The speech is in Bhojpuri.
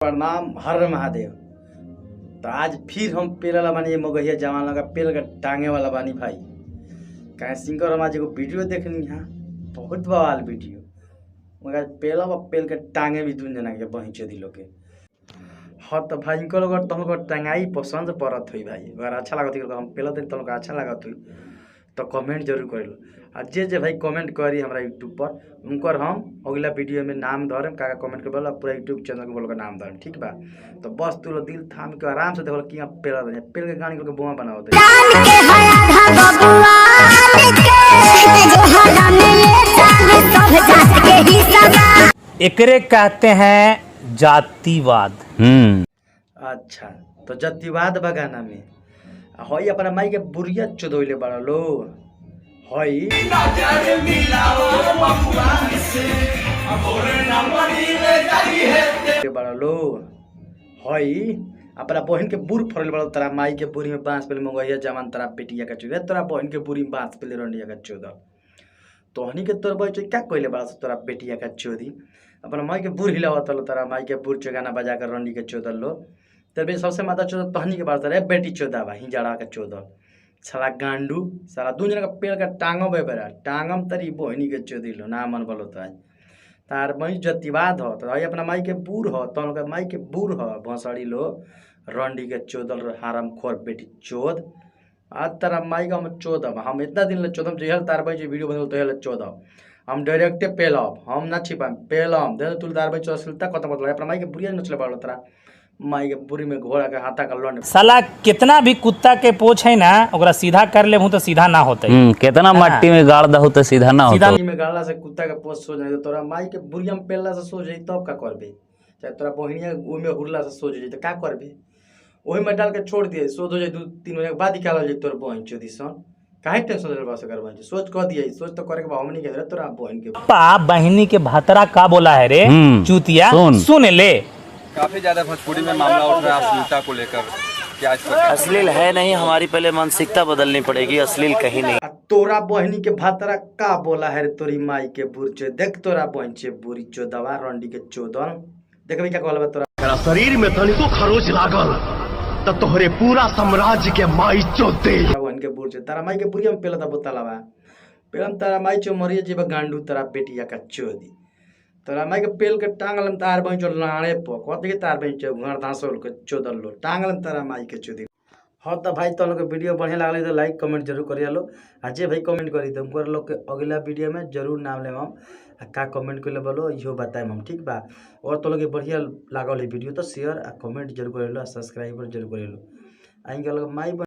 प्रणाम हर महादेव। तो आज फिर हम पेल वाला बानी मगहिया जवान लगा पेल का टांगे वाला बानी भाई। कहे सिंगर हम आज एगो वीडियो देखनी है, बहुत बवाल वीडियो। मगर पेला पेल के टांगे भी दुन जना के बहिंचे दिलो के। हाँ तो भाई इनको लोग तुमको टंगाई पसंद पड़त हुई भाई, अगर अच्छा लागत हुई हम पेला दिन तुमको अच्छा लागत हुई तो कमेंट जरूर कर लो। आ जे भाई कमेंट करी हमारा यूट्यूब पर उनकर हम अगला वीडियो में नाम धरम का कमेंट कर बोला पूरा यूट्यूब चैनल के बोल नाम धरम, ठीक बा। तो बस तू दिल थाम के आराम से देखो कि पेला दे पेल के गाने के बुआ बनाओ दे। एकरे कहते हैं जातिवाद। अच्छा तो जातिवाद बगाना में हई अपना माई के बुढ़िया चोदौले बड़ा लो हई बड़ा लो हई अपना बहन के बुढ़ फरल बड़ा तोरा माई के बुढ़ी में बांस पे मंगैया जवान तोरा बेटिया का चोद तोरा बहन के बुढ़ी में बांस पे रंडिया का चोद तोहनी के तोर बच्चे क्या कहले बड़ा तोरा बेटिया का चोदी अपना माई के बुढ़ हिलावत तोरा माई के बुढ़ चोगाना बजा कर रंडी के चोदल लो तब सबसे माता चौदह तहनी के बात रे बेटी चौदह बा हिजड़ा का चौदह साला गांडू साला दू जना का पेड़ का टांगम बे बेरा टांगम तरी बहनी के चौदी लो ना मन बोलो तो तार मई जतिवाद हो तो अपना माई के बूढ़ हो तहन का माई के बूढ़ हो भसड़ी लो रंडी के चौदल हारम खोर बेटी चौद आज तारा माई का हम चौदह हम इतना दिन ले चौदह जो तार भाई जो वीडियो बनल तो चौदह हम डायरेक्टे पेलब हम ना छिपा पेलम दे तुल तार भाई चौदह खत्म मतलब अपना माई के बुढ़िया नचले बाड़ो तरा माई के बुरी में घोड़ा के हाथा का लौंड साला कितना भी कुत्ता के पोछ है ना ओकरा सीधा कर ले तो सीधा ना होता कितना मट्टी में गाड़ दहु तो सीधा ना होता में गाड़ला से कुत्ता के पोछ सो जाए तोरा माई के बुढ़िया में पेलला से सो जाई तब का करबे चाहे तोरा बहनिया ओ में हुरला से सो जाई तो का करबे ओही में डाल के छोड़ दिए सो हो जाए 2-3 महीने के बाद निकाल जाए तोर बहन चोदी सन काहे टेंशन ले बस कर बहन सोच कह दिए सोच तो करे के हमनी के तोरा बहन के पा बहनी के भातरा का बोला है रे चूतिया सुन ले। काफी ज्यादा भोजपुरी में मामला उठ रहा है अश्लीलता को लेकर, क्या इस पर अश्लील है नहीं, हमारी पहले मानसिकता बदलनी पड़ेगी, अश्लील कहीं नहीं। तोरा बहनी के भातरा का बोला है तोरी माई के बुरचे देख तोरा बहन से बुरी चोदवा रंडी के चोदन देखबी क्या कहलबा तोरा शरीर में तनिको खरोच लागल त तोहरे पूरा साम्राज्य के माई चोदे बहन के बुरचे तारा माई के बुरिया में पेला ता बोतलावा पेलम तारा माई चो मरिए जीव गांडू तारा बेटिया का चोदी तोरा माई के पेल के टांगलम तार बहन चो लाड़े प कथि के तार बहन चो घर धांसल के चोदल लो टांगलम तारा माई के चोदी। हाँ तो भाई तो लोग वीडियो बढ़िया लगल तो लाइक कमेंट जरूर करिए लो आ जे भाई कमेंट करी तो उनकर लोग के अगला वीडियो में जरूर नाम लेम हम का कमेंट कर बोलो इहो बताएम हम, ठीक बा। और तो लोग बढ़िया लागल है वीडियो तो शेयर आ कमेंट जरूर कर लो सब्सक्राइब जरूर कर लो आएंगे लोग माई